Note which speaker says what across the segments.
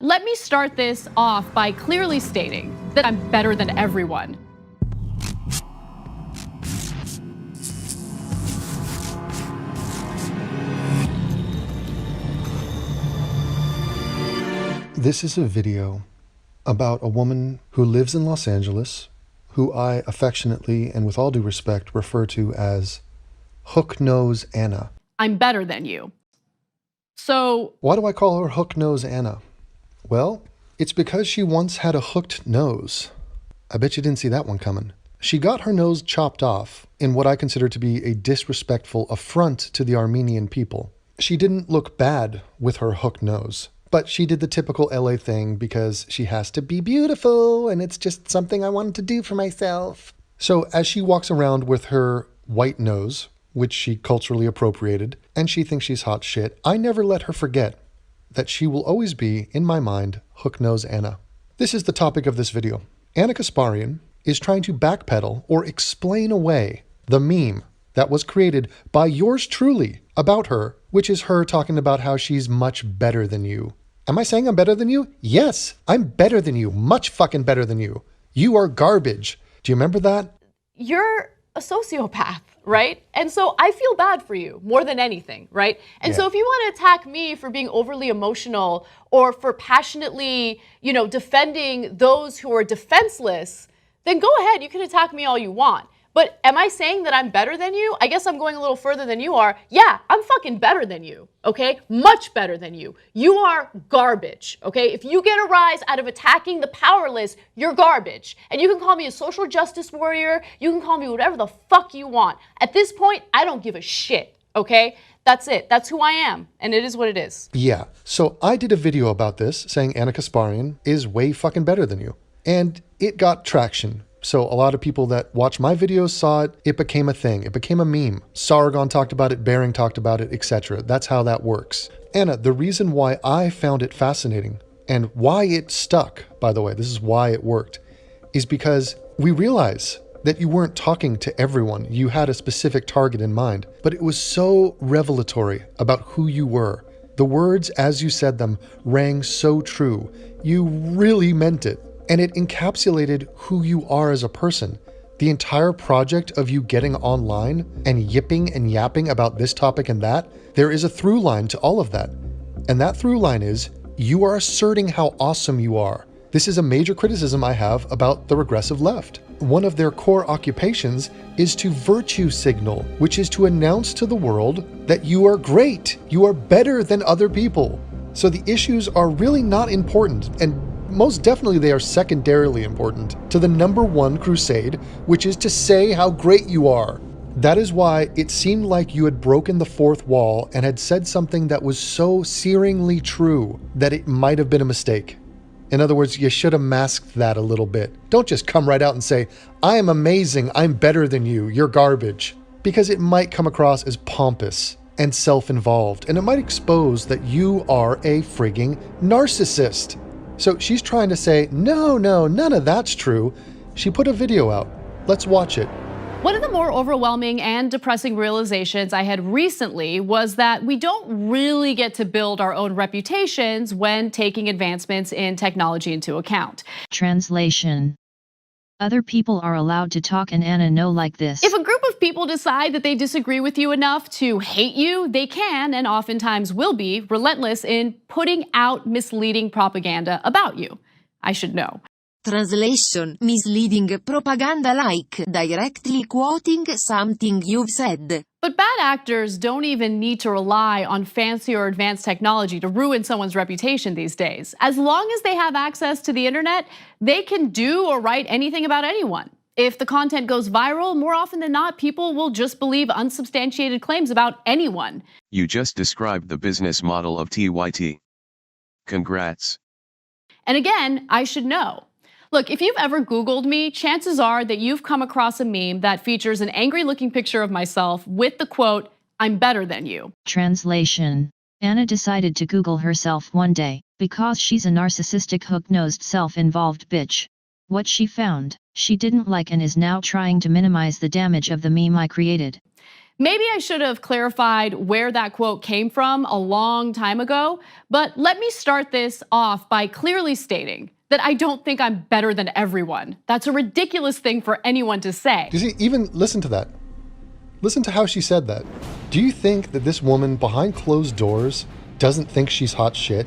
Speaker 1: Let me start this off by clearly stating that I'm better than everyone.
Speaker 2: This is a video about a woman who lives in Los Angeles, who I affectionately and with all due respect refer to as Hook Nose Anna.
Speaker 1: I'm better than you. So
Speaker 2: why do I call her Hook Nose Anna? Well, it's because she once had a hooked nose. I bet you didn't see that one coming. She got her nose chopped off in what I consider to be a disrespectful affront to the Armenian people. She didn't look bad with her hooked nose, but she did the typical LA thing because she has to be beautiful and it's just something I wanted to do for myself. So as she walks around with her white nose, which she culturally appropriated, and she thinks she's hot shit, I never let her forget that she will always be, in my mind, Hook Nose Anna. This is the topic of this video. Anna Kasparian is trying to backpedal or explain away the meme that was created by yours truly about her, which is her talking about how she's much better than you. Am I saying I'm better than you? Yes, I'm better than you, much fucking better than you. You are garbage. Do you remember that?
Speaker 1: you're a sociopath, right? And so I feel bad for you more than anything, right? And so if you want to attack me for being overly emotional or for passionately, defending those who are defenseless, then go ahead, you can attack me all you want. But am I saying that I'm better than you? I guess I'm going a little further than you are. Yeah, I'm fucking better than you, okay? Much better than you. You are garbage, okay? If you get a rise out of attacking the powerless, you're garbage. And you can call me a social justice warrior. You can call me whatever the fuck you want. At this point, I don't give a shit, okay? That's it. That's who I am. And it is what it is.
Speaker 2: Yeah. So I did a video about this saying Anna Kasparian is way fucking better than you. And it got traction. So a lot of people that watch my videos saw it, it became a thing, it became a meme. Sargon talked about it, Bering talked about it, etc. That's how that works. Anna, the reason why I found it fascinating and why it stuck, by the way, this is why it worked, is because we realize that you weren't talking to everyone. You had a specific target in mind, but it was so revelatory about who you were. The words as you said them rang so true. You really meant it. And it encapsulated who you are as a person. The entire project of you getting online and yipping and yapping about this topic and that, there is a through line to all of that. And that through line is you are asserting how awesome you are. This is a major criticism I have about the regressive left. One of their core occupations is to virtue signal, which is to announce to the world that you are great, you are better than other people. So the issues are really not important, and most definitely they are secondarily important to the #1 crusade, which is to say how great you are. That is why it seemed like you had broken the fourth wall and had said something that was so searingly true that it might have been a mistake. In other words, you should have masked that a little bit. Don't just come right out and say, I am amazing, I'm better than you, you're garbage. Because it might come across as pompous and self-involved, and it might expose that you are a frigging narcissist. So she's trying to say, no, none of that's true. She put a video out. Let's watch it.
Speaker 1: One of the more overwhelming and depressing realizations I had recently was that we don't really get to build our own reputations when taking advancements in technology into account.
Speaker 3: Translation. Other people are allowed to talk and Anna no like this.
Speaker 1: If a group of people decide that they disagree with you enough to hate you, they can, and oftentimes will be, relentless in putting out misleading propaganda about you. I should know.
Speaker 4: Translation. Misleading propaganda like directly quoting something you've said.
Speaker 1: But bad actors don't even need to rely on fancy or advanced technology to ruin someone's reputation these days. As long as they have access to the internet, they can do or write anything about anyone. If the content goes viral, more often than not, people will just believe unsubstantiated claims about anyone.
Speaker 5: You just described the business model of TYT. Congrats.
Speaker 1: And again, I should know. Look, if you've ever Googled me, chances are that you've come across a meme that features an angry-looking picture of myself with the quote, "I'm better than you."
Speaker 3: Translation. Anna decided to Google herself one day, because she's a narcissistic hook-nosed self-involved bitch. What she found, she didn't like and is now trying to minimize the damage of the meme I created.
Speaker 1: Maybe I should have clarified where that quote came from a long time ago, but let me start this off by clearly stating that I don't think I'm better than everyone. That's a ridiculous thing for anyone to say.
Speaker 2: You see, even listen to that. Listen to how she said that. Do you think that this woman behind closed doors doesn't think she's hot shit?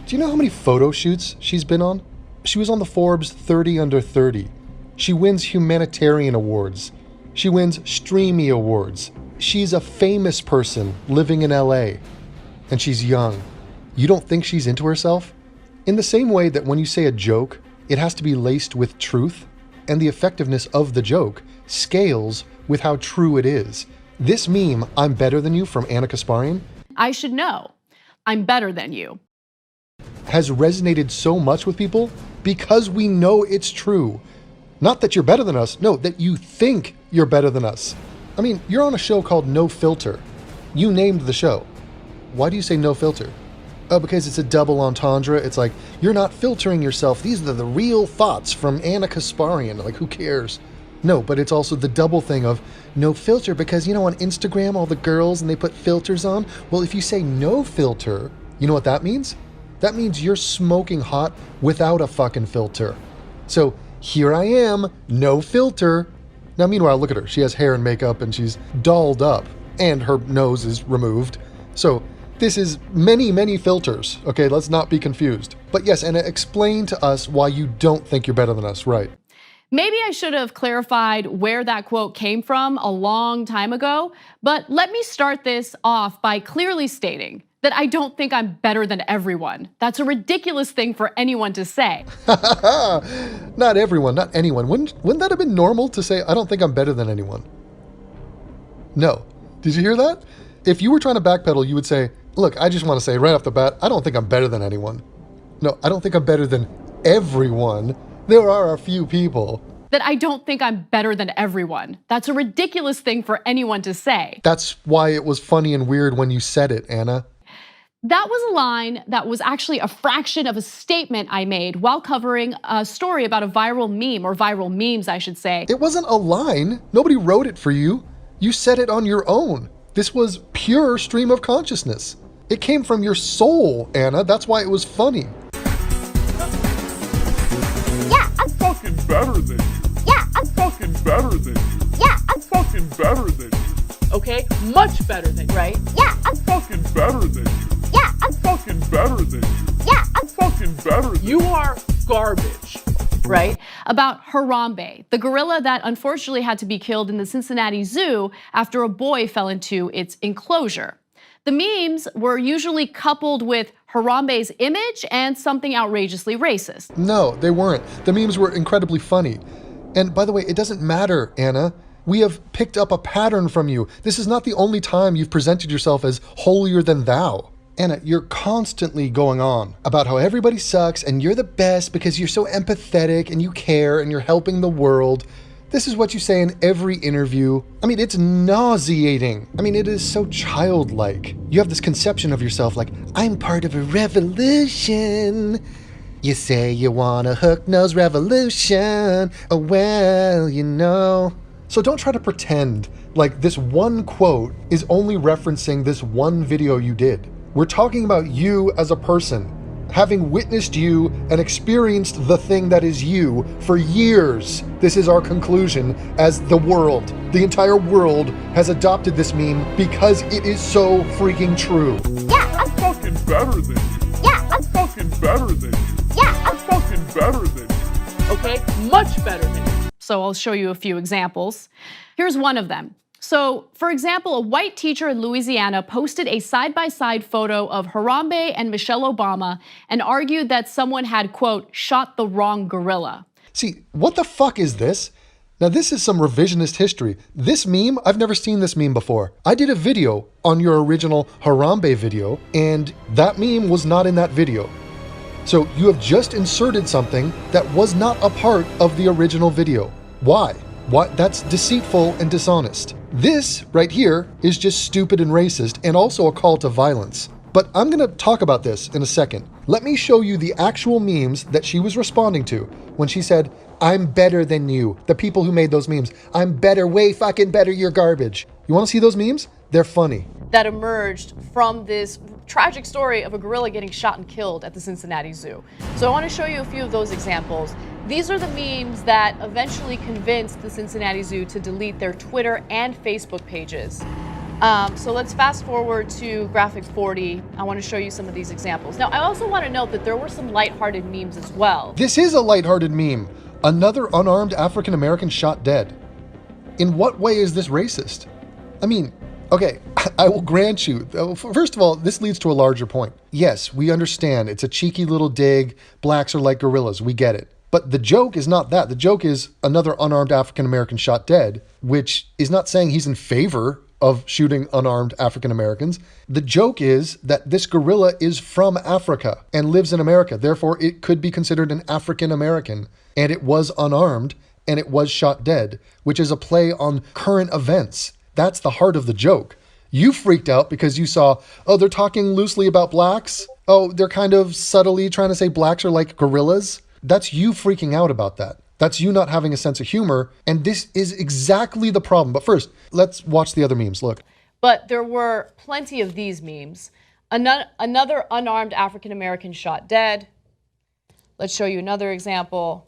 Speaker 2: Do you know how many photo shoots she's been on? She was on the Forbes 30 Under 30. She wins humanitarian awards. She wins Streamy awards. She's a famous person living in LA. And she's young. You don't think she's into herself? In the same way that when you say a joke, it has to be laced with truth, and the effectiveness of the joke scales with how true it is. This meme, I'm better than you, from Anna Kasparian,
Speaker 1: I should know. I'm better than you.
Speaker 2: has resonated so much with people because we know it's true. Not that you're better than us, no, that you think you're better than us. I mean, you're on a show called No Filter. You named the show. Why do you say no filter? Oh, because it's a double entendre. It's like, you're not filtering yourself. These are the real thoughts from Anna Kasparian. Like, who cares? No, but it's also the double thing of no filter because, you know, on Instagram, all the girls and they put filters on. Well, if you say no filter, you know what that means? That means you're smoking hot without a fucking filter. So here I am, no filter. Now, meanwhile, look at her. She has hair and makeup and she's dolled up and her nose is removed. So this is many, many filters. Okay, let's not be confused. But yes, Anna, explain to us why you don't think you're better than us, right?
Speaker 1: Maybe I should have clarified where that quote came from a long time ago, but let me start this off by clearly stating that I don't think I'm better than everyone. That's a ridiculous thing for anyone to say.
Speaker 2: Not everyone, not anyone. Wouldn't that have been normal to say, I don't think I'm better than anyone? No. Did you hear that? If you were trying to backpedal, you would say, look, I just want to say right off the bat, I don't think I'm better than anyone. No, I don't think I'm better than everyone. There are a few people.
Speaker 1: That I don't think I'm better than everyone. That's a ridiculous thing for anyone to say.
Speaker 2: That's why it was funny and weird when you said it, Anna.
Speaker 1: That was a line that was actually a fraction of a statement I made while covering a story about a viral meme, or viral memes, I should say.
Speaker 2: It wasn't a line. Nobody wrote it for you. You said it on your own. This was pure stream of consciousness. It came from your soul, Anna. That's why it was funny.
Speaker 6: Yeah, I'm fucking better than you. Yeah, I'm fucking better than you. Yeah, I'm fucking better than you.
Speaker 1: Okay, much better than, right?
Speaker 6: Yeah, I'm fucking better than you. Yeah, I'm fucking better than you. Yeah, I'm fucking better than you.
Speaker 1: You are garbage, right? About Harambe, the gorilla that unfortunately had to be killed in the Cincinnati Zoo after a boy fell into its enclosure. The memes were usually coupled with Harambe's image and something outrageously racist.
Speaker 2: No, they weren't. The memes were incredibly funny. And by the way, it doesn't matter, Anna. We have picked up a pattern from you. This is not the only time you've presented yourself as holier than thou. Anna, you're constantly going on about how everybody sucks and you're the best because you're so empathetic and you care and you're helping the world. This is what you say in every interview. I mean, it's nauseating. I mean, it is so childlike. You have this conception of yourself like, I'm part of a revolution. You say you want a hook-nosed revolution. Oh, well, you know. So don't try to pretend like this one quote is only referencing this one video you did. We're talking about you as a person, having witnessed you and experienced the thing that is you for years. This is our conclusion as the world. The entire world has adopted this meme because it is so freaking true.
Speaker 6: Yeah, I'm fucking better than you. Yeah, I'm fucking better than you. Yeah, I'm fucking better than you.
Speaker 1: Okay, much better than you. So I'll show you a few examples. Here's one of them. So, for example, a white teacher in Louisiana posted a side-by-side photo of Harambe and Michelle Obama and argued that someone had, quote, shot the wrong gorilla.
Speaker 2: See, what the fuck is this? Now, this is some revisionist history. This meme, I've never seen this meme before. I did a video on your original Harambe video, and that meme was not in that video. So you have just inserted something that was not a part of the original video. Why? That's deceitful and dishonest. This right here is just stupid and racist and also a call to violence. But I'm going to talk about this in a second. Let me show you the actual memes that she was responding to when she said, I'm better than you. The people who made those memes. I'm better, way fucking better, you're garbage. You want to see those memes? They're funny.
Speaker 1: That emerged from this tragic story of a gorilla getting shot and killed at the Cincinnati Zoo. So I want to show you a few of those examples. These are the memes that eventually convinced the Cincinnati Zoo to delete their Twitter and Facebook pages. So let's fast forward to graphic 40. I want to show you some of these examples. Now, I also want to note that there were some lighthearted memes as well.
Speaker 2: This is a lighthearted meme. Another unarmed African American shot dead. In what way is this racist? I mean, okay, I will grant you. First of all, this leads to a larger point. Yes, we understand. It's a cheeky little dig. Blacks are like gorillas. We get it. But the joke is not that. The joke is another unarmed African American shot dead, which is not saying he's in favor of shooting unarmed African Americans. The joke is that this gorilla is from Africa and lives in America. Therefore, it could be considered an African American. And it was unarmed and it was shot dead, which is a play on current events. That's the heart of the joke. You freaked out because you saw, oh, they're talking loosely about blacks. Oh, they're kind of subtly trying to say blacks are like gorillas. That's you freaking out about that. That's you not having a sense of humor. And this is exactly the problem. But first, let's watch the other memes. Look.
Speaker 1: But there were plenty of these memes. Another unarmed African American shot dead. Let's show you another example.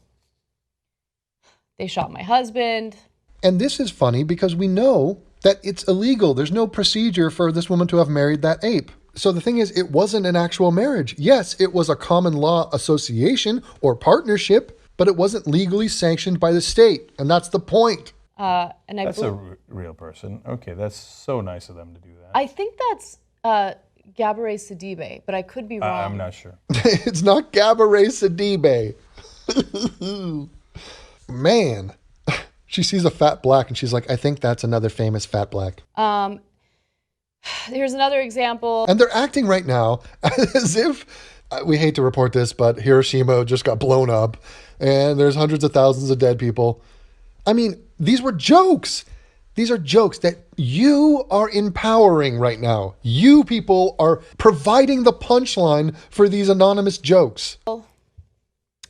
Speaker 1: They shot my husband.
Speaker 2: And this is funny because we know that it's illegal. There's no procedure for this woman to have married that ape. So the thing is, it wasn't an actual marriage. Yes, it was a common law association or partnership, but it wasn't legally sanctioned by the state. And that's the point.
Speaker 7: That's a real person. Okay, that's so nice of them to do that.
Speaker 1: I think that's Gabourey Sidibe, but I could be wrong.
Speaker 7: I'm not sure.
Speaker 2: It's not Gabourey Sidibe. Man. She sees a fat black and she's like, I think that's another famous fat black.
Speaker 1: Here's another example.
Speaker 2: And they're acting right now as if, we hate to report this, but Hiroshima just got blown up and there's hundreds of thousands of dead people. I mean, these were jokes. These are jokes that you are empowering right now. You people are providing the punchline for these anonymous jokes.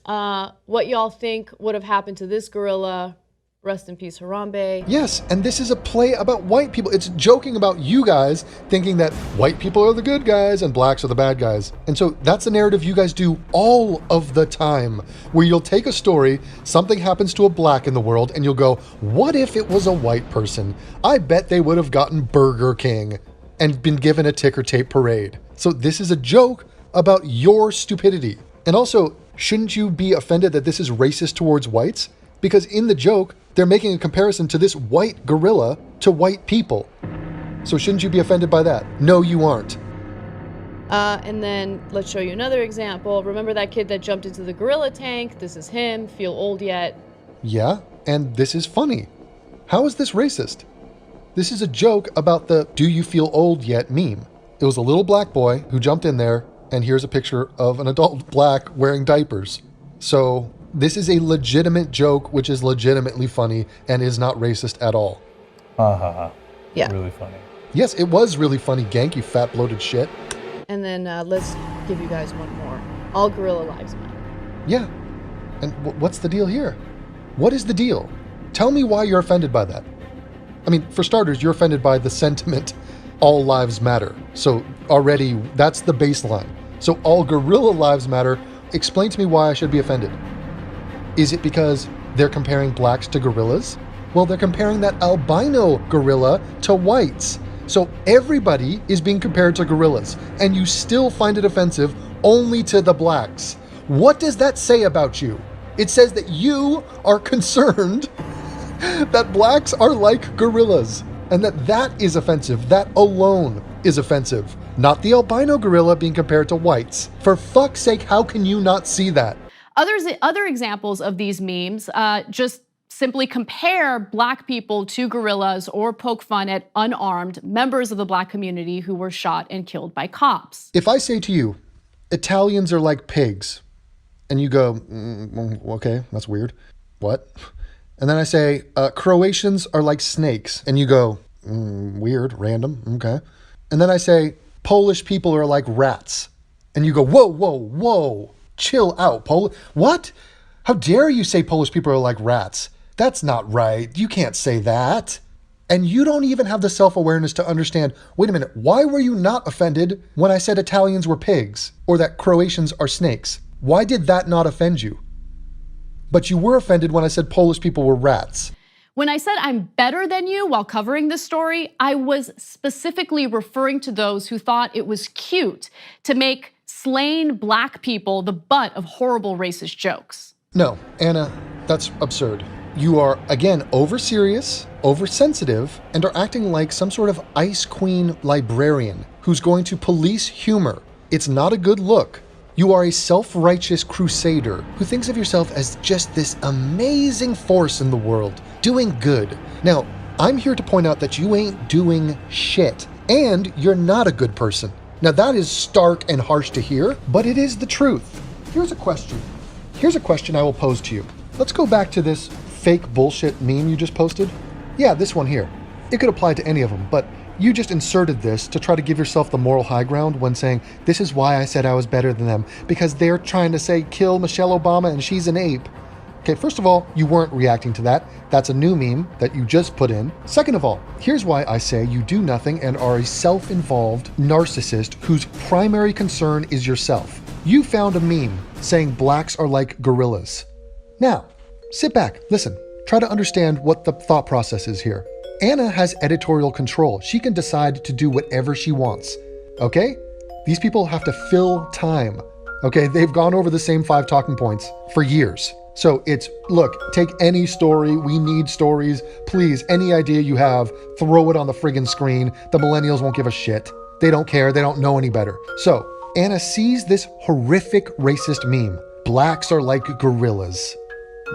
Speaker 1: What y'all think would have happened to this gorilla? Rest in peace, Harambe.
Speaker 2: Yes, and this is a play about white people. It's joking about you guys thinking that white people are the good guys and blacks are the bad guys. And so that's the narrative you guys do all of the time, where you'll take a story, something happens to a black in the world, and you'll go, what if it was a white person? I bet they would have gotten Burger King and been given a ticker tape parade. So this is a joke about your stupidity. And also, shouldn't you be offended that this is racist towards whites? Because in the joke, they're making a comparison to this white gorilla to white people. So shouldn't you be offended by that? No, you aren't.
Speaker 1: And then let's show you another example. Remember that kid that jumped into the gorilla tank? This is him. Feel old yet?
Speaker 2: Yeah, and this is funny. How is this racist? This is a joke about the do you feel old yet meme. It was a little black boy who jumped in there, and here's a picture of an adult black wearing diapers. So this is a legitimate joke, which is legitimately funny and is not racist at all.
Speaker 7: Ha ha ha.
Speaker 1: Yeah.
Speaker 7: Really funny.
Speaker 2: Yes, it was really funny, Gank, you fat bloated shit.
Speaker 1: And then let's give you guys one more. All gorilla lives matter.
Speaker 2: Yeah. And what's the deal here? What is the deal? Tell me why you're offended by that. I mean, for starters, you're offended by the sentiment, all lives matter. So already, that's the baseline. So all gorilla lives matter. Explain to me why I should be offended. Is it because they're comparing blacks to gorillas? Well, they're comparing that albino gorilla to whites. So everybody is being compared to gorillas, and you still find it offensive only to the blacks. What does that say about you? It says that you are concerned that blacks are like gorillas, and that is offensive. That alone is offensive. Not the albino gorilla being compared to whites. For fuck's sake, how can you not see that?
Speaker 1: Other examples of these memes just simply compare black people to gorillas or poke fun at unarmed members of the black community who were shot and killed by cops.
Speaker 2: If I say to you, Italians are like pigs, and you go, okay, that's weird. What? And then I say, Croatians are like snakes, and you go, weird, random, okay. And then I say, Polish people are like rats. And you go, whoa, whoa, whoa, chill out, What? How dare you say Polish people are like rats? That's not right. You can't say that. And you don't even have the self-awareness to understand, wait a minute, why were you not offended when I said Italians were pigs or that Croatians are snakes? Why did that not offend you? But you were offended when I said Polish people were rats.
Speaker 1: When I said I'm better than you while covering this story, I was specifically referring to those who thought it was cute to make slain black people the butt of horrible racist jokes.
Speaker 2: No, Anna, that's absurd. You are, again, over-serious, oversensitive, and are acting like some sort of ice queen librarian who's going to police humor. It's not a good look. You are a self-righteous crusader who thinks of yourself as just this amazing force in the world, doing good. Now, I'm here to point out that you ain't doing shit, and you're not a good person. Now, that is stark and harsh to hear, but it is the truth. Here's a question. Here's a question I will pose to you. Let's go back to this fake bullshit meme you just posted. Yeah, this one here. It could apply to any of them, but you just inserted this to try to give yourself the moral high ground when saying, this is why I said I was better than them, because they're trying to say kill Michelle Obama and she's an ape. Okay, first of all, you weren't reacting to that. That's a new meme that you just put in. Second of all, here's why I say you do nothing and are a self-involved narcissist whose primary concern is yourself. You found a meme saying blacks are like gorillas. Now, sit back, listen, try to understand what the thought process is here. Anna has editorial control. She can decide to do whatever she wants, okay? These people have to fill time, okay? They've gone over the same 5 talking points for years. So it's, look, take any story, we need stories, please, any idea you have, throw it on the friggin' screen. The millennials won't give a shit. They don't care, they don't know any better. So, Anna sees this horrific racist meme. Blacks are like gorillas.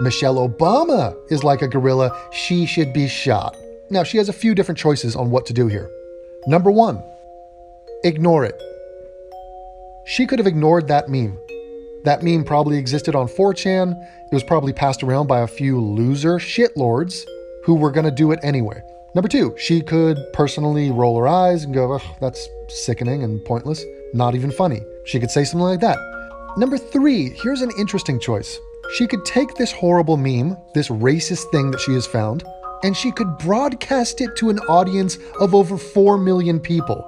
Speaker 2: Michelle Obama is like a gorilla, she should be shot. Now, she has a few different choices on what to do here. Number 1, ignore it. She could have ignored that meme. That meme probably existed on 4chan. It was probably passed around by a few loser shitlords who were gonna do it anyway. Number 2, she could personally roll her eyes and go, ugh, that's sickening and pointless. Not even funny. She could say something like that. Number 3, here's an interesting choice. She could take this horrible meme, this racist thing that she has found, and she could broadcast it to an audience of over 4 million people.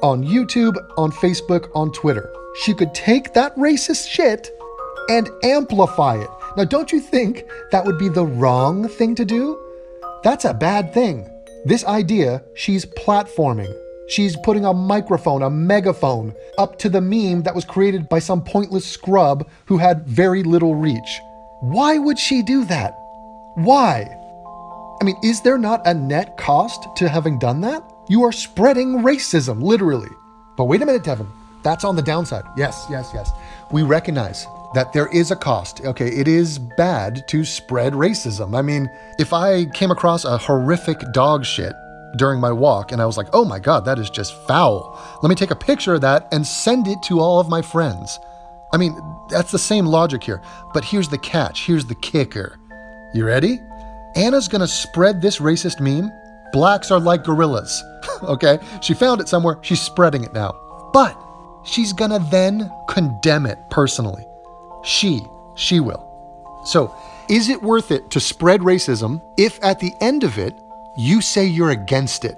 Speaker 2: On YouTube, on Facebook, on Twitter. She could take that racist shit and amplify it. Now, don't you think that would be the wrong thing to do? That's a bad thing. This idea, she's platforming. She's putting a microphone, a megaphone, up to the meme that was created by some pointless scrub who had very little reach. Why would she do that? Why? I mean, is there not a net cost to having done that? You are spreading racism, literally. But wait a minute, Devin. That's on the downside. Yes. We recognize that there is a cost. Okay, it is bad to spread racism. I mean, if I came across a horrific dog shit during my walk and I was like, oh my God, that is just foul. Let me take a picture of that and send it to all of my friends. I mean, that's the same logic here. But here's the catch. Here's the kicker. You ready? Anna's gonna spread this racist meme. Blacks are like gorillas. Okay? She found it somewhere. She's spreading it now. But she's gonna then condemn it personally. She will. So, is it worth it to spread racism if at the end of it, you say you're against it?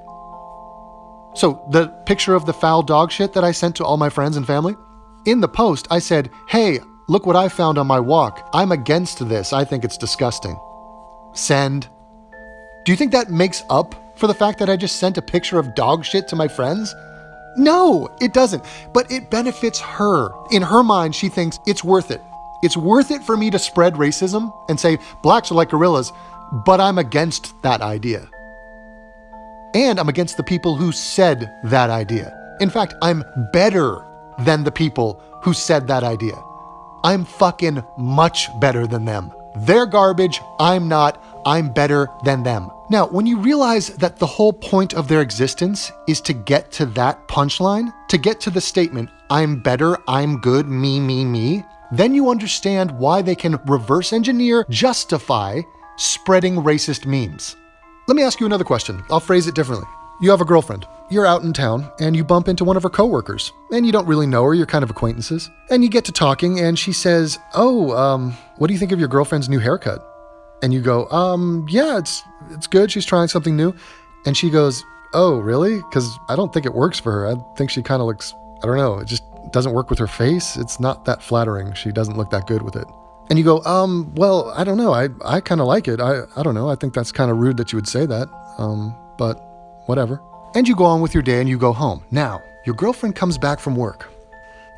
Speaker 2: So, the picture of the foul dog shit that I sent to all my friends and family? In the post, I said, hey, look what I found on my walk. I'm against this. I think it's disgusting. Send. Do you think that makes up for the fact that I just sent a picture of dog shit to my friends? No, it doesn't. But it benefits her. In her mind, she thinks it's worth it. It's worth it for me to spread racism and say blacks are like gorillas, but I'm against that idea. And I'm against the people who said that idea. In fact, I'm better than the people who said that idea. I'm fucking much better than them. They're garbage, I'm not, I'm better than them. Now, when you realize that the whole point of their existence is to get to that punchline, to get to the statement, I'm better, I'm good, me, then you understand why they can reverse engineer, justify spreading racist memes. Let me ask you another question. I'll phrase it differently. You have a girlfriend. You're out in town and you bump into one of her coworkers and you don't really know her. You're kind of acquaintances and you get to talking and she says, what do you think of your girlfriend's new haircut? And you go, yeah, it's good. She's trying something new. And she goes, oh, really? Because I don't think it works for her. I think she kind of looks, I don't know, it just doesn't work with her face. It's not that flattering. She doesn't look that good with it. And you go, well, I don't know. I kind of like it. I don't know. I think that's kind of rude that you would say that. But whatever. And you go on with your day and you go home. Now, your girlfriend comes back from work.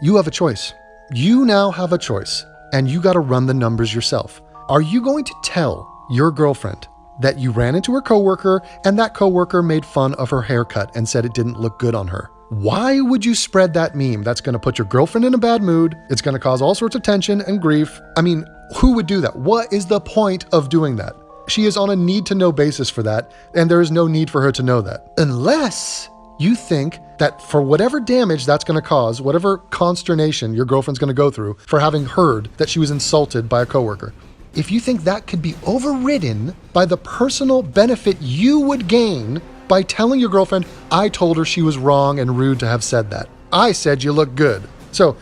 Speaker 2: You have a choice. You now have a choice and you got to run the numbers yourself. Are you going to tell your girlfriend that you ran into her coworker and that coworker made fun of her haircut and said it didn't look good on her? Why would you spread that meme? That's going to put your girlfriend in a bad mood. It's going to cause all sorts of tension and grief. I mean, who would do that? What is the point of doing that? She is on a need-to-know basis for that, and there is no need for her to know that. Unless you think that for whatever damage that's going to cause, whatever consternation your girlfriend's going to go through for having heard that she was insulted by a coworker, if you think that could be overridden by the personal benefit you would gain by telling your girlfriend, I told her she was wrong and rude to have said that. I said you look good. So,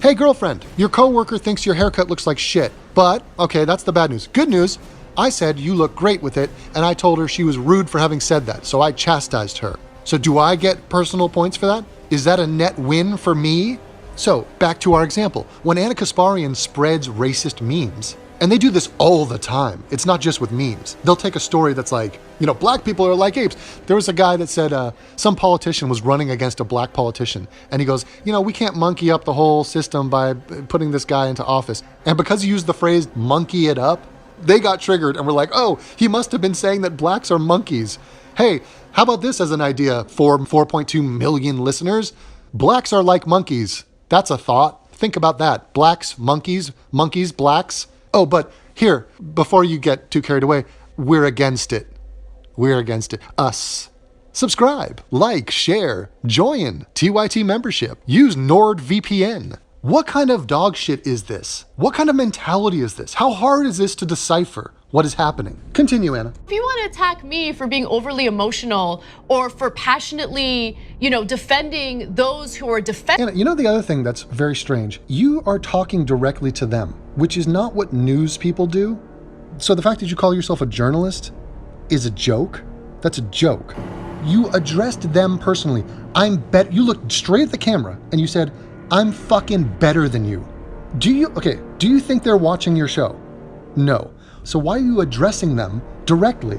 Speaker 2: hey girlfriend, your coworker thinks your haircut looks like shit. But, okay, that's the bad news. Good news, I said you look great with it, and I told her she was rude for having said that, so I chastised her. So do I get personal points for that? Is that a net win for me? So, back to our example. When Anna Kasparian spreads racist memes, and they do this all the time. It's not just with memes. They'll take a story that's like, black people are like apes. There was a guy that said some politician was running against a black politician. And he goes, we can't monkey up the whole system by putting this guy into office. And because he used the phrase monkey it up, they got triggered and were like, oh, he must have been saying that blacks are monkeys. Hey, how about this as an idea for 4.2 million listeners? Blacks are like monkeys. That's a thought. Think about that. Blacks, monkeys, blacks. Oh, but here, before you get too carried away, we're against it. We're against it. Us. Subscribe, like, share, join TYT membership, use NordVPN. What kind of dog shit is this? What kind of mentality is this? How hard is this to decipher what is happening? Continue, Anna.
Speaker 1: If you want to attack me for being overly emotional or for passionately, defending those who are defending.
Speaker 2: Anna, the other thing that's very strange, you are talking directly to them, which is not what news people do. So the fact that you call yourself a journalist is a joke. That's a joke. You addressed them personally. You looked straight at the camera and you said, I'm fucking better than you. Do you think they're watching your show? No. So why are you addressing them directly?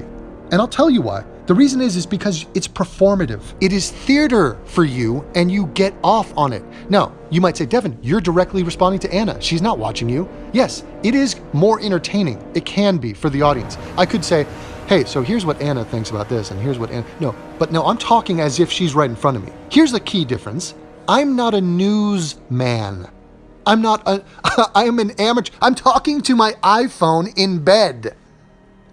Speaker 2: And I'll tell you why. The reason is because it's performative. It is theater for you and you get off on it. Now, you might say, Devin, you're directly responding to Anna. She's not watching you. Yes, it is more entertaining. It can be for the audience. I could say, hey, so here's what Anna thinks about this and here's what Anna, no, I'm talking as if she's right in front of me. Here's the key difference. I'm not a newsman. I am an amateur. I'm talking to my iPhone in bed.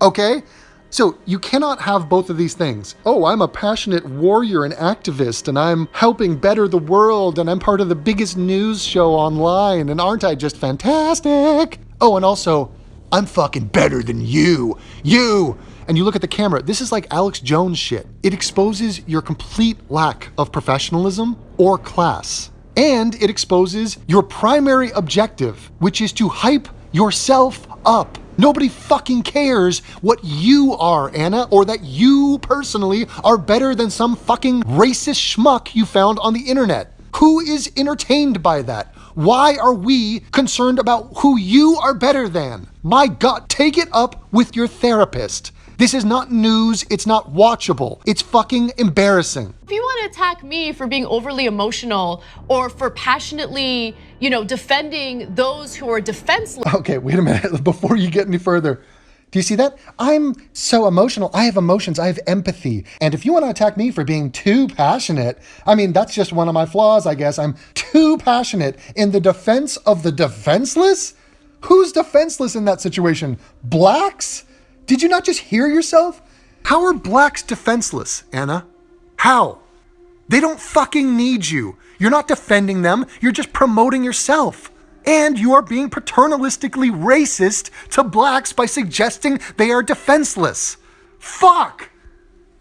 Speaker 2: Okay? So you cannot have both of these things. Oh, I'm a passionate warrior and activist and I'm helping better the world and I'm part of the biggest news show online and aren't I just fantastic? Oh, and also, I'm fucking better than you. And you look at the camera, this is like Alex Jones shit. It exposes your complete lack of professionalism or class. And it exposes your primary objective, which is to hype yourself up. Nobody fucking cares what you are, Anna, or that you personally are better than some fucking racist schmuck you found on the internet. Who is entertained by that? Why are we concerned about who you are better than? My God, take it up with your therapist. This is not news, it's not watchable. It's fucking embarrassing.
Speaker 1: If you want to attack me for being overly emotional or for passionately, defending those who are defenseless.
Speaker 2: Okay, wait a minute, before you get any further. Do you see that? I'm so emotional. I have emotions, I have empathy. And if you want to attack me for being too passionate, that's just one of my flaws, I guess. I'm too passionate in the defense of the defenseless? Who's defenseless in that situation? Blacks? Did you not just hear yourself? How are blacks defenseless, Anna? How? They don't fucking need you. You're not defending them. You're just promoting yourself. And you are being paternalistically racist to blacks by suggesting they are defenseless. Fuck!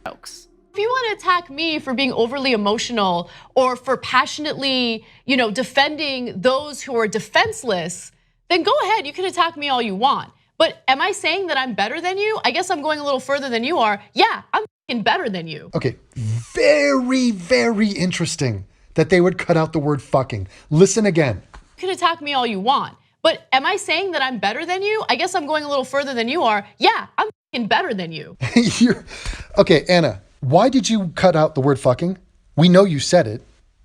Speaker 1: Jokes. If you want to attack me for being overly emotional or for passionately, defending those who are defenseless, then go ahead, you can attack me all you want. But am I saying that I'm better than you? I guess I'm going a little further than you are. Yeah, I'm fucking better than you.
Speaker 2: Okay, very, very interesting that they would cut out the word fucking. Listen again.
Speaker 1: You can attack me all you want. But am I saying that I'm better than you? I guess I'm going a little further than you are. Yeah, I'm fucking better than you.
Speaker 2: Okay, Anna, why did you cut out the word fucking? We know you said it.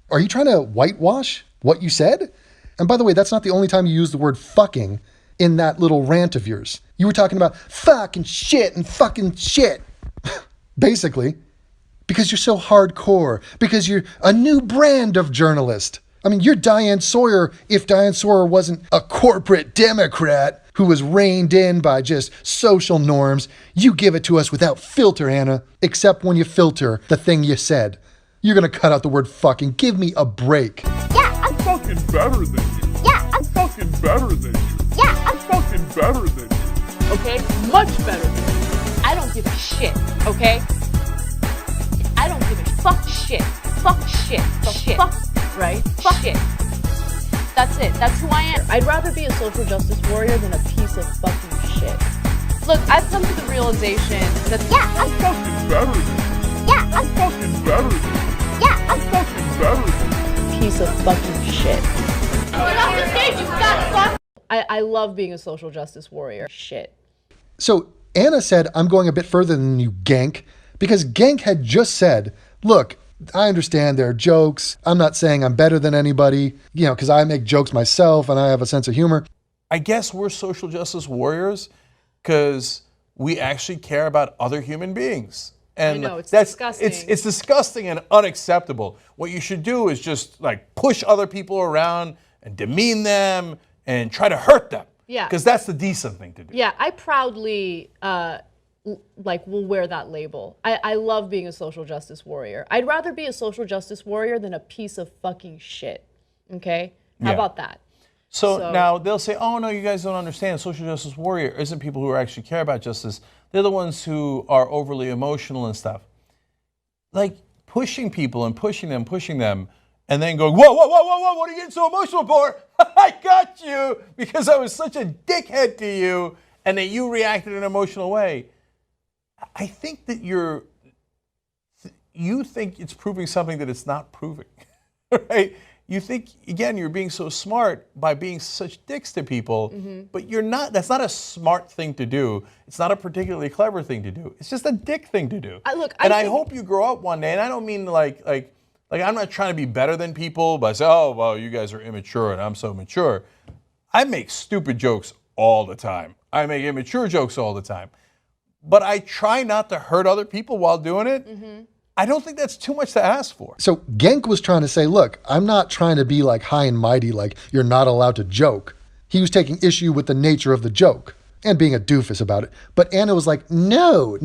Speaker 2: Are you trying to whitewash what you said? And by the way, that's not the only time you used the word fucking in that little rant of yours. You were talking about fucking shit and fucking shit. Basically, because you're so hardcore, because you're a new brand of journalist. I mean, you're Diane Sawyer if Diane Sawyer wasn't a corporate Democrat who was reined in by just social norms. You give it to us without filter, Anna, except when you filter the thing you said. You're gonna cut out the word fucking. Give me a break.
Speaker 6: Yeah, I'm fucking better than you. Yeah, I'm fucking better than you. Yeah, I'm fucking better than you.
Speaker 1: Okay? Much better than you. I don't give a shit, okay? I don't give a fuck shit. Fuck shit. Fuck, right? Fuck shit. That's it. That's who I am. I'd rather be a social justice warrior than a piece of fucking shit. Look, I've come to the realization that
Speaker 6: I'm fucking better than you. Yeah, I'm fucking better than you. Yeah, I'm fucking better than you.
Speaker 1: Piece of fucking shit. Get off the stage, you fat fuck! I love being a social justice warrior. Shit.
Speaker 2: So Anna said, I'm going a bit further than you, Genk, because Genk had just said, look, I understand there are jokes. I'm not saying I'm better than anybody, because I make jokes myself and I have a sense of humor.
Speaker 7: I guess we're social justice warriors because we actually care about other human beings. And
Speaker 1: I know, it's disgusting.
Speaker 7: It's disgusting and unacceptable. What you should do is just push other people around and demean them and try to hurt them.
Speaker 1: Yeah.
Speaker 7: Because that's the decent thing to do.
Speaker 1: Yeah, I proudly will wear that label. I love being a social justice warrior. I'd rather be a social justice warrior than a piece of fucking shit. Okay? How about that?
Speaker 7: So now they'll say, oh no, you guys don't understand. Social justice warrior isn't people who actually care about justice. They're the ones who are overly emotional and stuff. Like pushing people and pushing them, and then going, whoa, what are you getting so emotional for? I got you because I was such a dickhead to you and that you reacted in an emotional way. I think that you think it's proving something that it's not proving, right? You think, again, you're being so smart by being such dicks to people, but you're not. That's not a smart thing to do. It's not a particularly clever thing to do. It's just a dick thing to do. I hope you grow up one day, and I don't mean like I'm not trying to be better than people, but I say, oh, well, you guys are immature and I'm so mature. I make stupid jokes all the time. I make immature jokes all the time. But I try not to hurt other people while doing it. I don't think that's too much to ask for.
Speaker 2: So Genk was trying to say, look, I'm not trying to be high and mighty, you're not allowed to joke. He was taking issue with the nature of the joke and being a doofus about it. But Anna was like, no,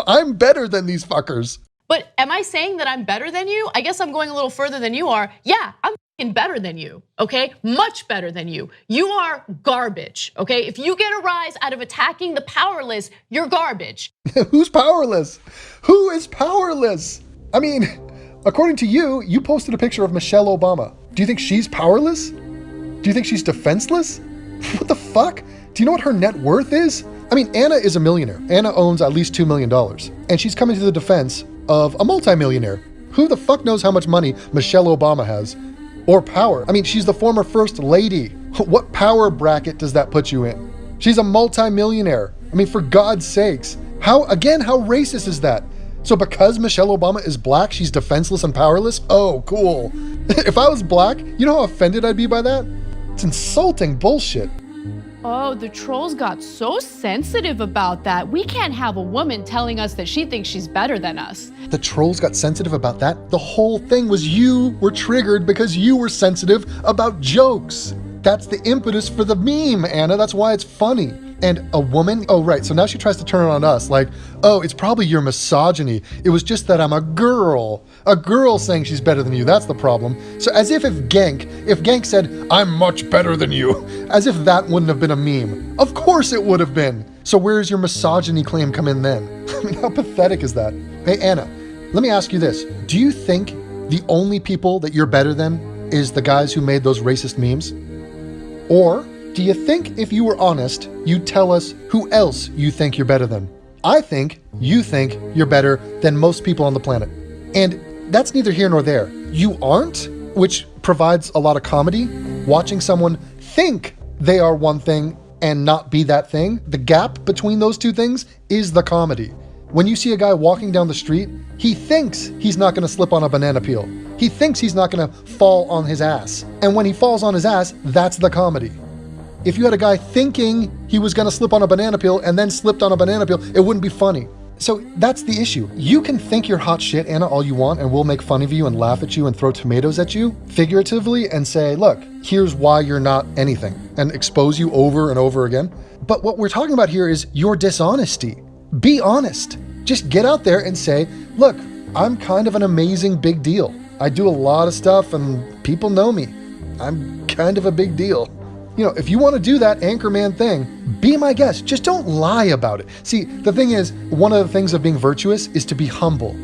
Speaker 2: I'm better than these fuckers.
Speaker 1: But am I saying that I'm better than you? I guess I'm going a little further than you are. Yeah, I'm fucking better than you, okay? Much better than you. You are garbage, okay? If you get a rise out of attacking the powerless, you're garbage.
Speaker 2: Who's powerless? Who is powerless? I mean, according to you, you posted a picture of Michelle Obama. Do you think she's powerless? Do you think she's defenseless? What the fuck? Do you know what her net worth is? I mean, Anna is a millionaire. Anna owns at least $2 million. And she's coming to the defense of a multimillionaire. Who the fuck knows how much money Michelle Obama has? Or power. I mean, she's the former first lady. What power bracket does that put you in? She's a multimillionaire. I mean, for God's sakes. How racist is that? So because Michelle Obama is black, she's defenseless and powerless? Oh, cool. If I was black, you know how offended I'd be by that? It's insulting bullshit.
Speaker 1: Oh, the trolls got so sensitive about that. We can't have a woman telling us that she thinks she's better than us.
Speaker 2: The trolls got sensitive about that? The whole thing was you were triggered because you were sensitive about jokes. That's the impetus for the meme, Anna. That's why it's funny. And a woman? Oh, right. So now she tries to turn it on us oh, it's probably your misogyny. It was just that I'm a girl. A girl saying she's better than you. That's the problem. So as if Genk said, I'm much better than you, as if that wouldn't have been a meme. Of course it would have been. So where's your misogyny claim come in then? I mean, how pathetic is that? Hey, Anna, let me ask you this. Do you think the only people that you're better than is the guys who made those racist memes? Or do you think if you were honest, you'd tell us who else you think you're better than? I think you think you're better than most people on the planet. And that's neither here nor there. You aren't, which provides a lot of comedy. Watching someone think they are one thing and not be that thing, the gap between those two things is the comedy. When you see a guy walking down the street, he thinks he's not going to slip on a banana peel. He thinks he's not going to fall on his ass. And when he falls on his ass, that's the comedy. If you had a guy thinking he was going to slip on a banana peel and then slipped on a banana peel, it wouldn't be funny. So that's the issue. You can think you're hot shit, Anna, all you want, and we'll make fun of you and laugh at you and throw tomatoes at you, figuratively, and say, look, here's why you're not anything, and expose you over and over again. But what we're talking about here is your dishonesty. Be honest. Just get out there and say, look, I'm kind of an amazing big deal. I do a lot of stuff and people know me. I'm kind of a big deal. You know, if you want to do that Anchorman thing, be my guest. Just don't lie about it. See, the thing is, one of the things of being virtuous is to be humble.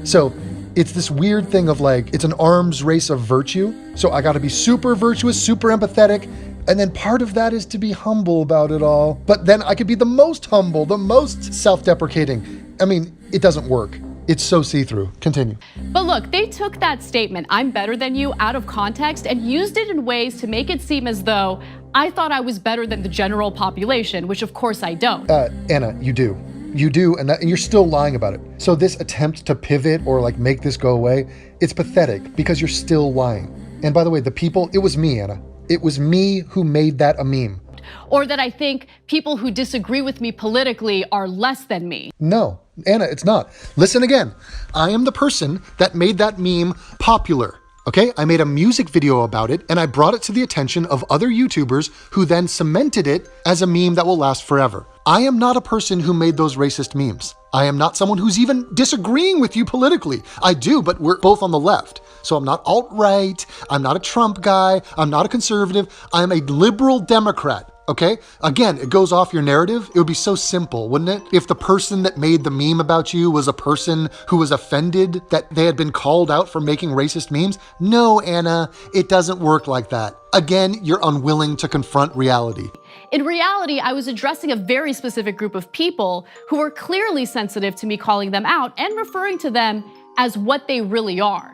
Speaker 2: So it's this weird thing of like, it's an arms race of virtue. So I got to be super virtuous, super empathetic. And then part of that is to be humble about it all. But then I could be the most humble, the most self-deprecating. I mean, it doesn't work. It's so see-through. Continue.
Speaker 1: But look, they took that statement, I'm better than you, out of context and used it in ways to make it seem as though I thought I was better than the general population, which of course I don't.
Speaker 2: Anna, you do. You do, and you're still lying about it. So this attempt to pivot or like make this go away, it's pathetic because you're still lying. And by the way, the people, it was me, Anna. It was me who made that a meme.
Speaker 1: Or that I think people who disagree with me politically are less than me.
Speaker 2: No, Anna, it's not. Listen again. I am the person that made that meme popular. Okay, I made a music video about it and I brought it to the attention of other YouTubers who then cemented it as a meme that will last forever. I am not a person who made those racist memes. I am not someone who's even disagreeing with you politically. I do, but we're both on the left. So I'm not alt-right, I'm not a Trump guy, I'm not a conservative, I'm a liberal Democrat. Okay? Again, it goes off your narrative. It would be so simple, wouldn't it? If the person that made the meme about you was a person who was offended that they had been called out for making racist memes. No, Anna, it doesn't work like that. Again, you're unwilling to confront reality.
Speaker 1: In reality, I was addressing a very specific group of people who were clearly sensitive to me calling them out and referring to them as what they really are: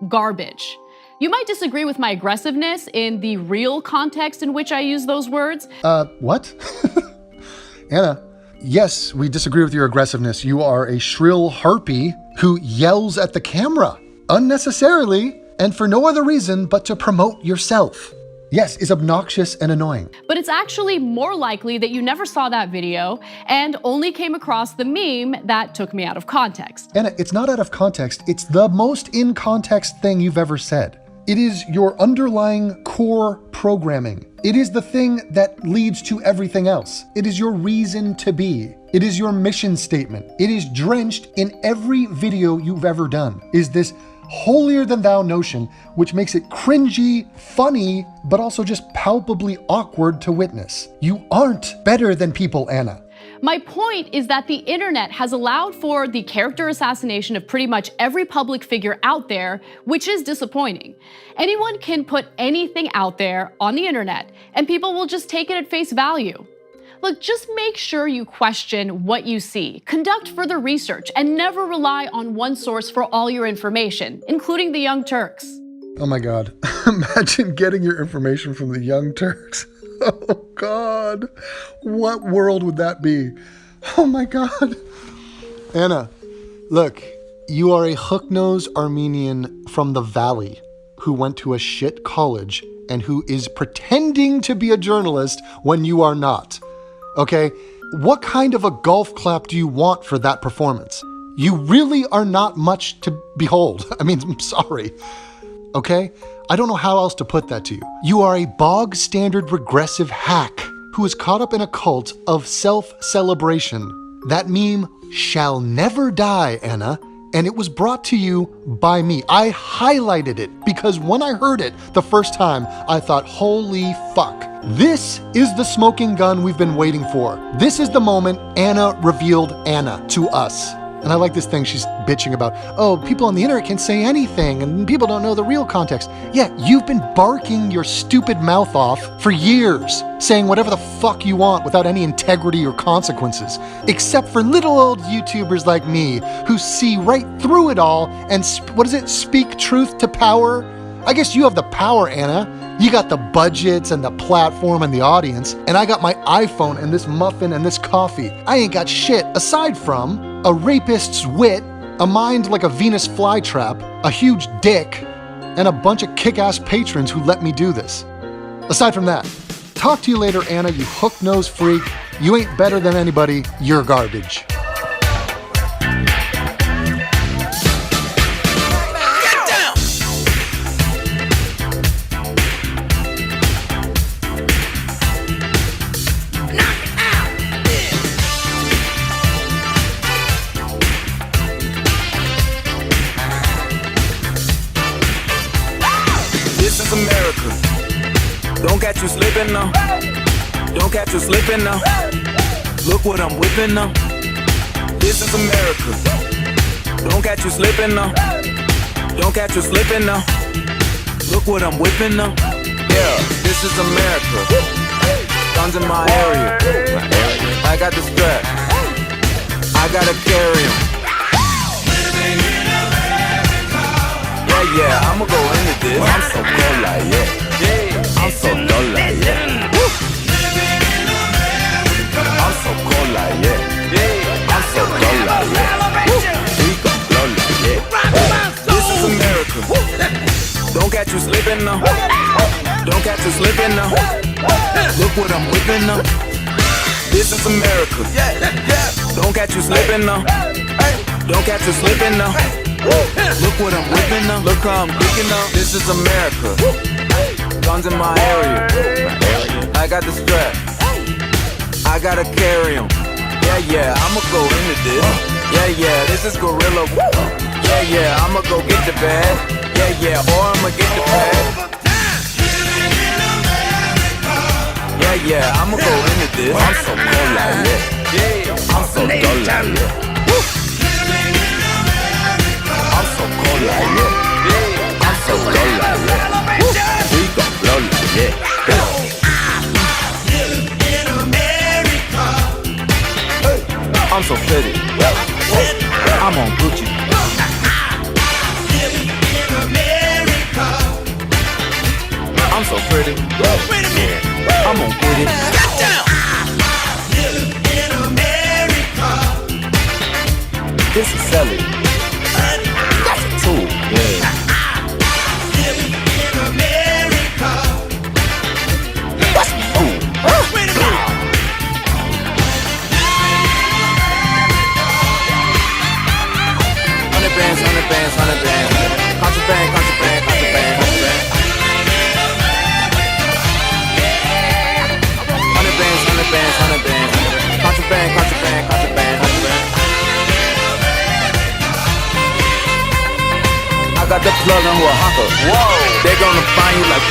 Speaker 1: garbage. You might disagree with my aggressiveness in the real context in which I use those words.
Speaker 2: What? Anna, yes, we disagree with your aggressiveness. You are a shrill harpy who yells at the camera unnecessarily and for no other reason but to promote yourself. Yes, it's obnoxious and annoying.
Speaker 1: But it's actually more likely that you never saw that video and only came across the meme that took me out of context.
Speaker 2: Anna, it's not out of context. It's the most in context thing you've ever said. It is your underlying core programming. It is the thing that leads to everything else. It is your reason to be. It is your mission statement. It is drenched in every video you've ever done. Is this holier than thou notion, which makes it cringy, funny, but also just palpably awkward to witness. You aren't better than people, Anna.
Speaker 1: My point is that the internet has allowed for the character assassination of pretty much every public figure out there, which is disappointing. Anyone can put anything out there on the internet, and people will just take it at face value. Look, just make sure you question what you see, conduct further research, and never rely on one source for all your information, including the Young Turks.
Speaker 2: Oh my God, imagine getting your information from the Young Turks. Oh God, what world would that be? Oh my God. Anna, look, you are a hook-nosed Armenian from the Valley who went to a shit college and who is pretending to be a journalist when you are not. Okay? What kind of a golf clap do you want for that performance? You really are not much to behold. I mean, I'm sorry. Okay? I don't know how else to put that to you. You are a bog standard regressive hack who is caught up in a cult of self-celebration. That meme shall never die, Anna, and it was brought to you by me. I highlighted it because when I heard it the first time, I thought, holy fuck, This is the smoking gun we've been waiting for. This is the moment Anna revealed Anna to us. And I like this thing she's bitching about. Oh, people on the internet can say anything and people don't know the real context. Yeah, you've been barking your stupid mouth off for years, saying whatever the fuck you want without any integrity or consequences. Except for little old YouTubers like me who see right through it all and, speak truth to power? I guess you have the power, Anna. You got the budgets and the platform and the audience, and I got my iPhone and this muffin and this coffee. I ain't got shit aside from a rapist's wit, a mind like a Venus flytrap, a huge dick, and a bunch of kick-ass patrons who let me do this. Aside from that, talk to you later, Anna, you hook-nosed freak. You ain't better than anybody. You're garbage.
Speaker 8: This is America. Don't catch you slipping now. Don't catch you slipping now. Look what I'm whipping now. This is America. Don't catch you slipping now. Don't catch you slipping now. Look what I'm whipping now. Yeah, this is America. Guns in my area. I got the strap. I gotta carry 'em. Yeah, I'ma go into this. I'm so cold like yeah. I'm so dull like yeah. I'm so cold like yeah. I'm so dull like yeah. We gon' blow like yeah. This is America. Don't catch you slipping now. Don't catch you slipping now. Look what I'm whipping now. This is America. Don't catch you slipping now. Don't catch you slipping now. Look what I'm whipping up. Look how I'm kicking up. This is America. Guns in my area. I got the strap. I gotta carry 'em. Yeah, I'ma go into this. Yeah, this is gorilla. Yeah, I'ma go get the bag. Yeah, or I'ma get the bag. Yeah, I'ma go into this. I'm so cold like yeah. I'm so dull like yeah. I'm so cold like yeah. I'm so dull like yeah. We gon' blow like yeah. I'm so pretty. I'm on Gucci. I'm so pretty. I'm on Gucci. This is Sally. That's a tool. Yeah. What's cool? 100 bands. Contraband. 100 bands. Contraband. I got the plug on who a hawker. Whoa, they gonna find you like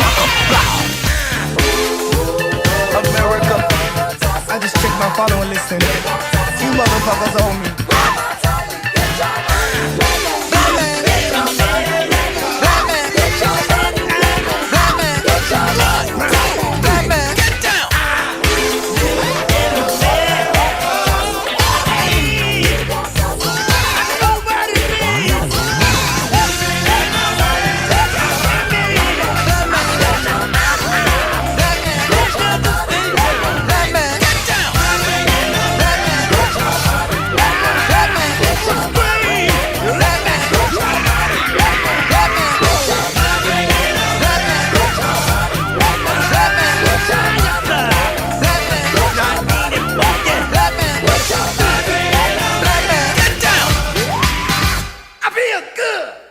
Speaker 8: America.
Speaker 9: I just checked my follow and listen. You motherfuckers owe me.
Speaker 10: I feel good.